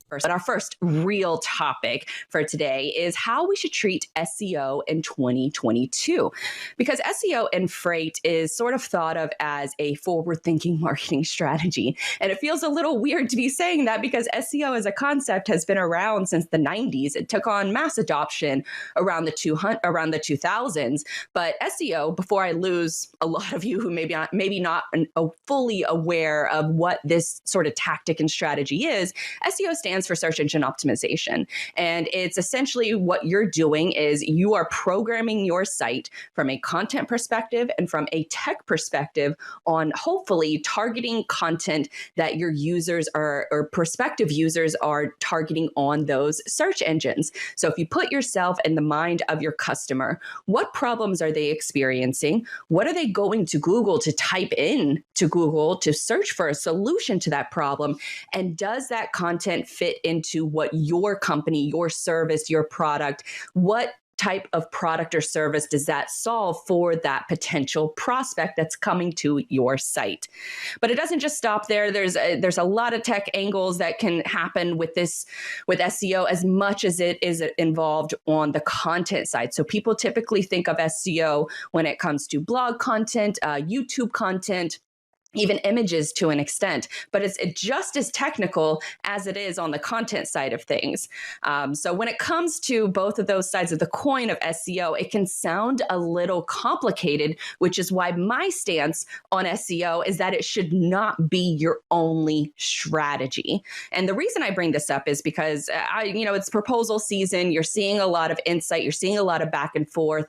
But our first real topic for today is how we should treat SEO in 2022. Because SEO and freight is sort of thought of as a forward-thinking marketing strategy. And it feels a little weird to be saying that because SEO as a concept has been around since the 90s. It took on mass adoption around the 2000s. But SEO, before I lose a lot of you who maybe not fully aware of what this sort of tactic and strategy is, SEO stands for search engine optimization. And it's essentially what you're doing is you are programming your site from a content perspective and from a tech perspective on hopefully targeting content that your users or prospective users are targeting on those search engines. So if you put yourself in the mind of your customer, what problems are they experiencing? What are they going to Google to type in to Google to search for a solution to that problem? And does that content fit into what your company, your service, your product, what type of product or service does that solve for that potential prospect that's coming to your site? But it doesn't just stop there. There's a lot of tech angles that can happen with SEO as much as it is involved on the content side. So people typically think of SEO when it comes to blog content, YouTube content, even images to an extent, but it's just as technical as it is on the content side of things. So when it comes to both of those sides of the coin of SEO, it can sound a little complicated, which is why my stance on SEO is that it should not be your only strategy. And the reason I bring this up is because it's proposal season. You're seeing a lot of insight. You're seeing a lot of back and forth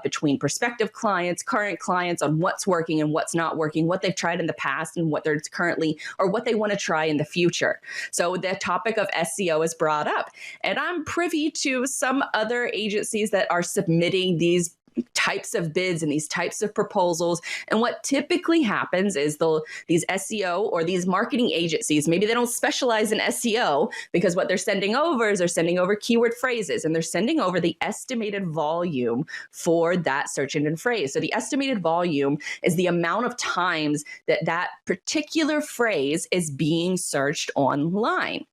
between prospective clients, current clients on what's working and what's not working, what they've tried in the past and what they're currently or what they want to try in the future. So the topic of SEO is brought up, and I'm privy to some other agencies that are submitting these types of bids and these types of proposals. And what typically happens is these SEO or these marketing agencies, maybe they don't specialize in SEO because what they're sending over is they're sending over keyword phrases and they're sending over the estimated volume for that search engine phrase. So the estimated volume is the amount of times that particular phrase is being searched online.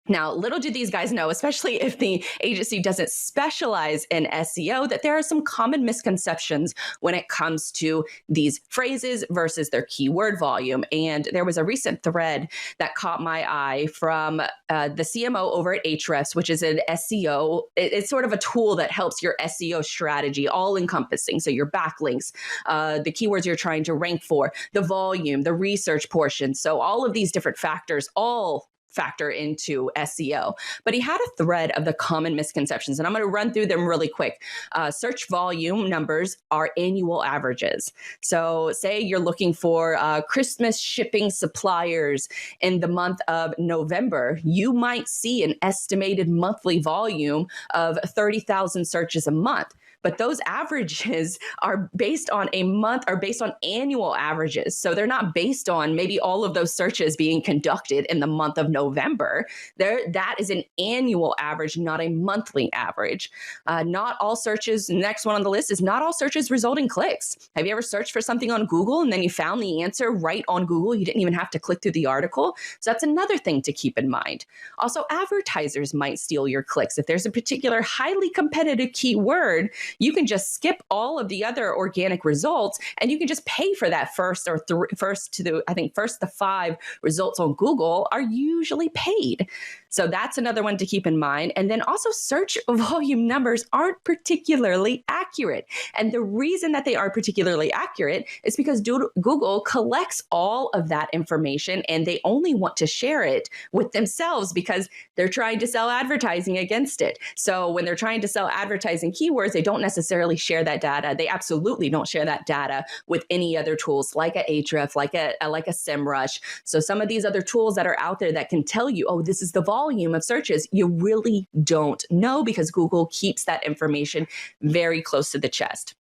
Now, little do these guys know, especially if the agency doesn't specialize in SEO, that there are some common misconceptions when it comes to these phrases versus their keyword volume. And there was a recent thread that caught my eye from the CMO over at Ahrefs, which is an SEO. It's sort of a tool that helps your SEO strategy, all encompassing. So your backlinks, the keywords you're trying to rank for, the volume, the research portion. So all of these different factors all factor into SEO. But he had a thread of the common misconceptions, and I'm going to run through them really quick. Search volume numbers are annual averages. So say you're looking for Christmas shipping suppliers in the month of November, you might see an estimated monthly volume of 30,000 searches a month. But those averages are based on annual averages. So they're not based on maybe all of those searches being conducted in the month of November. That is an annual average, not a monthly average. Not all searches, next one on the list is not all searches result in clicks. Have you ever searched for something on Google and then you found the answer right on Google? You didn't even have to click through the article. So that's another thing to keep in mind. Also, advertisers might steal your clicks. If there's a particular highly competitive keyword, you can just skip all of the other organic results and you can just pay for that first the 5 results on Google are usually paid. So that's another one to keep in mind. And then also search volume numbers aren't particularly accurate. And the reason that they aren't particularly accurate is because Google collects all of that information and they only want to share it with themselves because they're trying to sell advertising against it. So when they're trying to sell advertising keywords, they don't necessarily share that data. They absolutely don't share that data with any other tools like a Ahrefs, like a SEMrush. So some of these other tools that are out there that can tell you, oh, this is the volume of searches, you really don't know because Google keeps that information very close to the chest.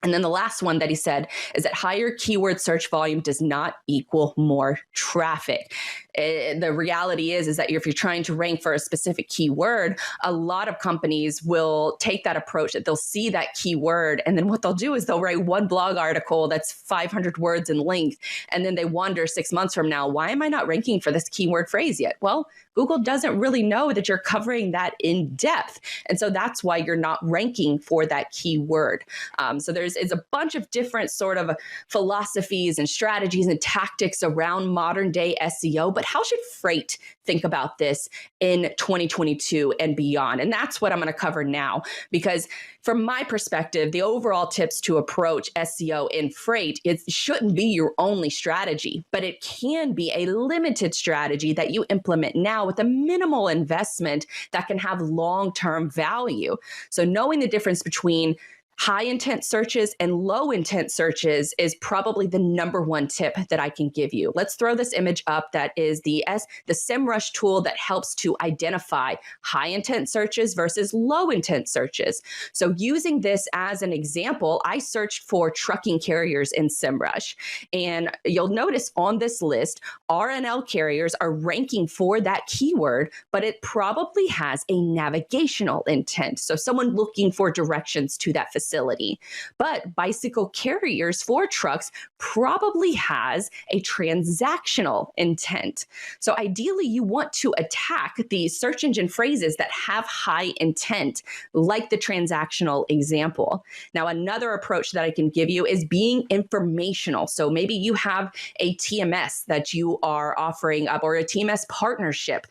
And then the last one that he said is that higher keyword search volume does not equal more traffic. The reality is that if you're trying to rank for a specific keyword, a lot of companies will take that approach that they'll see that keyword, and then what they'll do is they'll write one blog article that's 500 words in length, and then they wonder 6 months from now, why am I not ranking for this keyword phrase yet? Well, Google doesn't really know that you're covering that in depth. And so that's why you're not ranking for that keyword. So it's a bunch of different sort of philosophies and strategies and tactics around modern day SEO. But how should Freight think about this in 2022 and beyond? And that's what I'm going to cover now, because from my perspective, the overall tips to approach SEO in Freight, it shouldn't be your only strategy, but it can be a limited strategy that you implement now with a minimal investment that can have long-term value. So knowing the difference between high intent searches and low intent searches is probably the number one tip that I can give you. Let's throw this image up. That is the SEMrush tool that helps to identify high intent searches versus low intent searches. So using this as an example, I searched for trucking carriers in SEMrush, and you'll notice on this list, RNL carriers are ranking for that keyword, but it probably has a navigational intent. So someone looking for directions to that facility. But bicycle carriers for trucks probably has a transactional intent. So ideally, you want to attack the search engine phrases that have high intent, like the transactional example. Now, another approach that I can give you is being informational. So maybe you have a TMS that you are offering up, or a TMS partnership,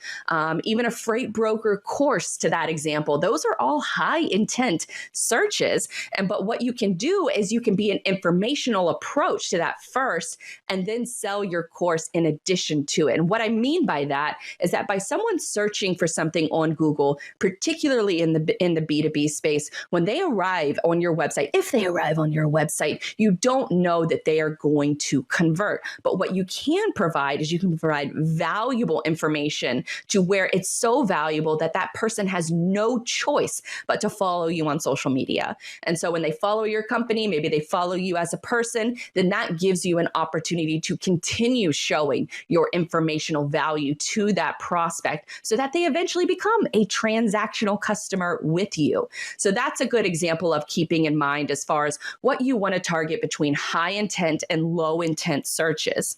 even a freight broker course to that example. Those are all high intent searches. But what you can do is you can be an informational approach to that first, and then sell your course in addition to it. And what I mean by that is that by someone searching for something on Google, particularly in the B2B space, when they arrive on your website, if they arrive on your website, you don't know that they are going to convert. But what you can provide is you can provide valuable information to where it's so valuable that that person has no choice but to follow you on social media. And so when they follow your company, maybe they follow you as a person, then that gives you an opportunity to continue showing your informational value to that prospect so that they eventually become a transactional customer with you. So that's a good example of keeping in mind as far as what you want to target between high intent and low intent searches.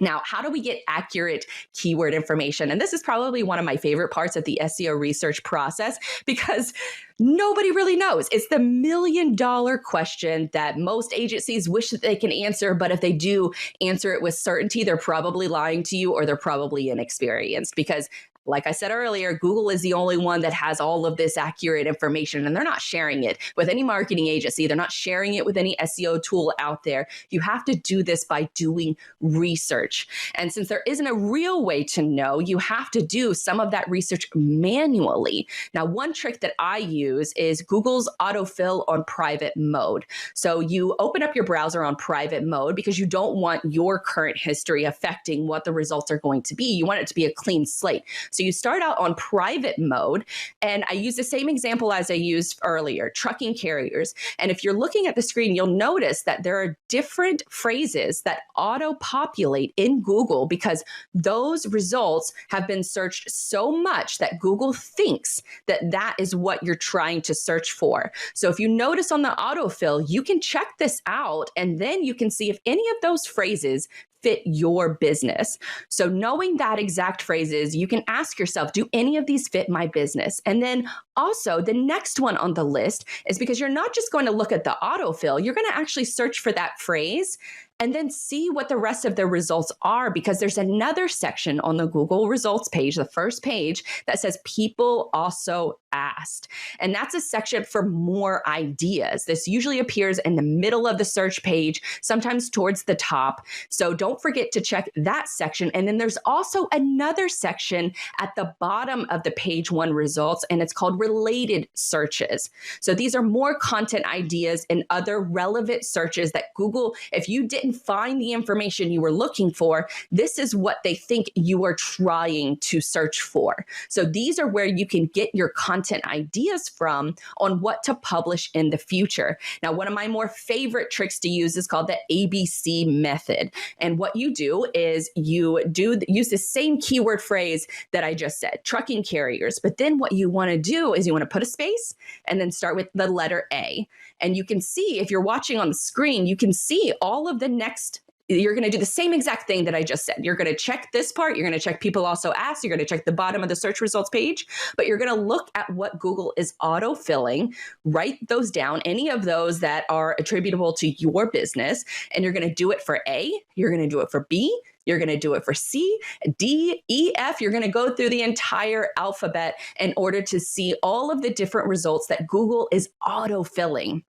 Now, how do we get accurate keyword information? And this is probably one of my favorite parts of the SEO research process, because nobody really knows. It's the $1,000,000 question that most agencies wish that they can answer, but if they do answer it with certainty, they're probably lying to you, or they're probably inexperienced, because like I said earlier, Google is the only one that has all of this accurate information, and they're not sharing it with any marketing agency. They're not sharing it with any SEO tool out there. You have to do this by doing research. And since there isn't a real way to know, you have to do some of that research manually. Now, one trick that I use is Google's autofill on private mode. So you open up your browser on private mode because you don't want your current history affecting what the results are going to be. You want it to be a clean slate. So you start out on private mode, and I use the same example as I used earlier, trucking carriers. And if you're looking at the screen, you'll notice that there are different phrases that auto-populate in Google because those results have been searched so much that Google thinks that that is what you're trying to search for. So if you notice on the autofill, you can check this out, and then you can see if any of those phrases fit your business. So knowing that exact phrases, you can ask yourself, do any of these fit my business? And then also the next one on the list is, because you're not just going to look at the autofill, you're going to actually search for that phrase and then see what the rest of the results are, because there's another section on the Google results page, the first page, that says people also asked. And that's a section for more ideas. This usually appears in the middle of the search page, sometimes towards the top. So don't forget to check that section. And then there's also another section at the bottom of the page one results, and it's called related searches. So these are more content ideas and other relevant searches that Google, if you didn't didn't find the information you were looking for, this is what they think you are trying to search for. So these are where you can get your content ideas from on what to publish in the future. Now, one of my more favorite tricks to use is called the ABC method. And what you do is you use the same keyword phrase that I just said, trucking carriers. But then what you want to do is you want to put a space and then start with the letter A. And you can see, if you're watching on the screen, you can see all of the next. You're going to do the same exact thing that I just said. You're going to check this part. You're going to check people also asked. You're going to check the bottom of the search results page, but you're going to look at what Google is auto-filling, write those down, any of those that are attributable to your business, and you're going to do it for A, you're going to do it for B, you're going to do it for C, D, E, F. You're going to go through the entire alphabet in order to see all of the different results that Google is auto-filling.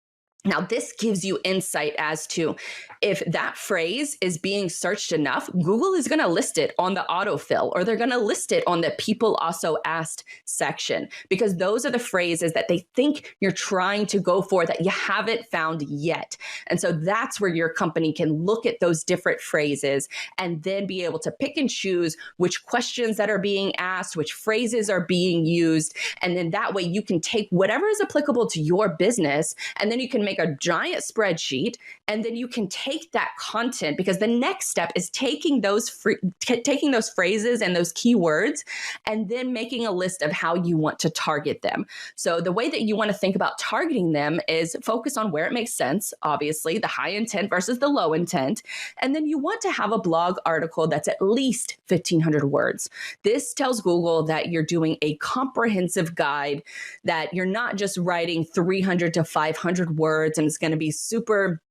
Now, this gives you insight as to if that phrase is being searched enough, Google is going to list it on the autofill, or they're going to list it on the people also asked section, because those are the phrases that they think you're trying to go for that you haven't found yet. And so that's where your company can look at those different phrases and then be able to pick and choose which questions that are being asked, which phrases are being used. And then that way you can take whatever is applicable to your business, and then you can make a giant spreadsheet, and then you can take that content, because the next step is taking those phrases and those keywords and then making a list of how you want to target them. So the way that you want to think about targeting them is focus on where it makes sense, obviously, the high intent versus the low intent. And then you want to have a blog article that's at least 1,500 words. This tells Google that you're doing a comprehensive guide, that you're not just writing 300 to 500 words and it's going to be super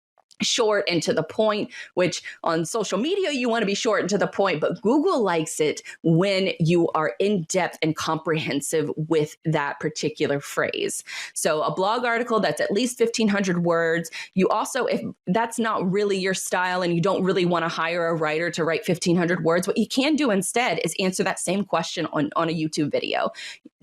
short and to the point, which on social media, you want to be short and to the point, but Google likes it when you are in depth and comprehensive with that particular phrase. So a blog article that's at least 1,500 words. You also, if that's not really your style and you don't really want to hire a writer to write 1,500 words, what you can do instead is answer that same question on a YouTube video.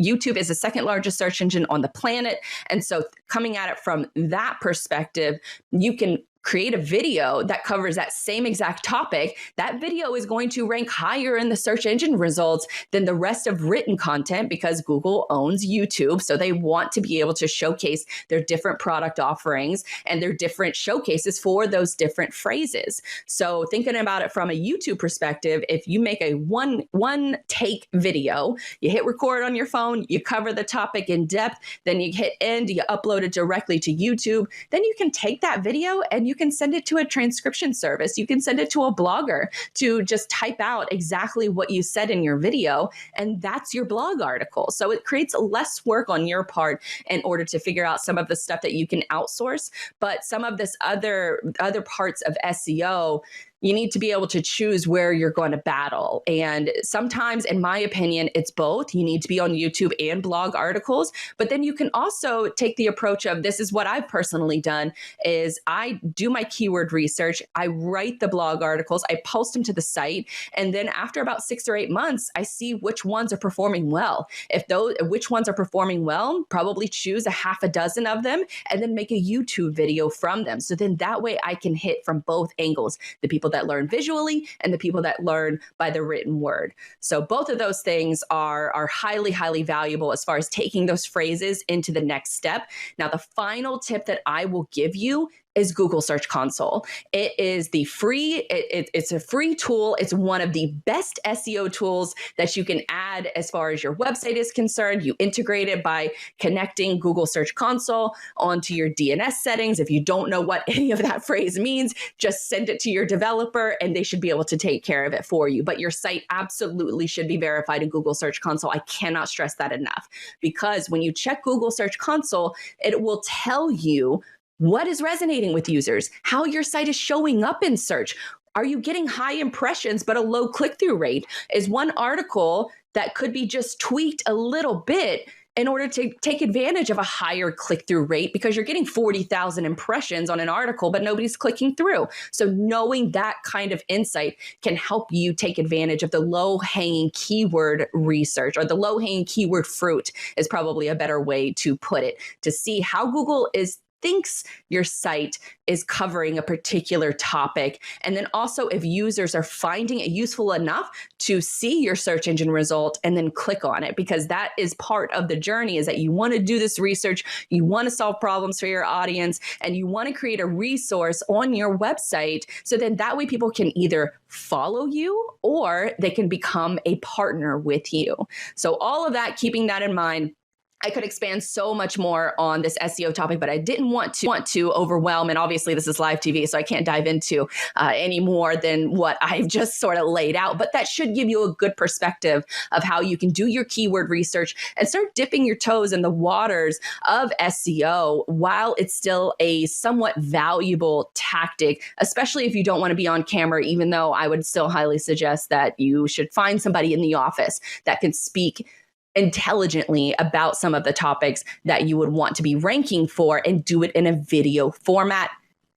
YouTube is the second largest search engine on the planet. And so coming at it from that perspective, you can create a video that covers that same exact topic. That video is going to rank higher in the search engine results than the rest of written content, because Google owns YouTube. So they want to be able to showcase their different product offerings and their different showcases for those different phrases. So thinking about it from a YouTube perspective, if you make a one take video, you hit record on your phone, you cover the topic in depth, then you hit end, you upload it directly to YouTube, then you can take that video and you can send it to a transcription service. You can send it to a blogger to just type out exactly what you said in your video, and that's your blog article. So it creates less work on your part in order to figure out some of the stuff that you can outsource. But some of this other parts of SEO, you need to be able to choose where you're going to battle. And sometimes, in my opinion, it's both. You need to be on YouTube and blog articles, but then you can also take the approach of, this is what I've personally done, is I do my keyword research, I write the blog articles, I post them to the site, and then after about 6 or 8 months, I see which ones are performing well. Which ones are performing well, probably choose a half a dozen of them and then make a YouTube video from them. So then that way I can hit from both angles, the people that learn visually and the people that learn by the written word. So both of those things are highly, highly valuable as far as taking those phrases into the next step. Now, the final tip that I will give you is Google Search Console. It is the free, it's a free tool. It's one of the best SEO tools that you can add as far as your website is concerned. You integrate it by connecting Google Search Console onto your DNS settings. If you don't know what any of that phrase means, just send it to your developer and they should be able to take care of it for you. But your site absolutely should be verified in Google Search Console. I cannot stress that enough, because when you check Google Search Console, it will tell you what is resonating with users, how your site is showing up in search. Are you getting high impressions but a low click-through rate? Is one article that could be just tweaked a little bit in order to take advantage of a higher click-through rate, because you're getting 40,000 impressions on an article, but nobody's clicking through. So knowing that kind of insight can help you take advantage of the low-hanging keyword research, or the low-hanging keyword fruit is probably a better way to put it, to see how Google is thinks your site is covering a particular topic. And then also if users are finding it useful enough to see your search engine result and then click on it, because that is part of the journey, is that you want to do this research, you want to solve problems for your audience, and you want to create a resource on your website so then that way people can either follow you or they can become a partner with you. So all of that, keeping that in mind, I could expand so much more on this SEO topic, but I didn't want to overwhelm. And obviously this is live TV, so I can't dive into any more than what I've just sort of laid out. But that should give you a good perspective of how you can do your keyword research and start dipping your toes in the waters of SEO while it's still a somewhat valuable tactic, especially if you don't want to be on camera, even though I would still highly suggest that you should find somebody in the office that can speak intelligently about some of the topics that you would want to be ranking for, and do it in a video format,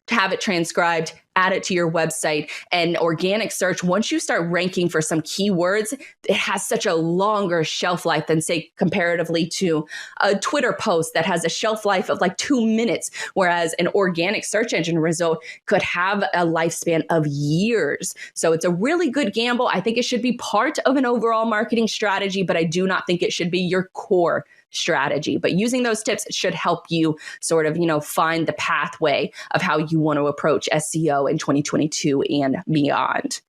have it transcribed, add it to your website. And organic search, once you start ranking for some keywords, it has such a longer shelf life than, say, comparatively to a Twitter post that has a shelf life of like 2 minutes, whereas an organic search engine result could have a lifespan of years. So it's a really good gamble. I think it should be part of an overall marketing strategy, but I do not think it should be your core strategy. But using those tips should help you sort of, find the pathway of how you want to approach SEO in 2022 and beyond.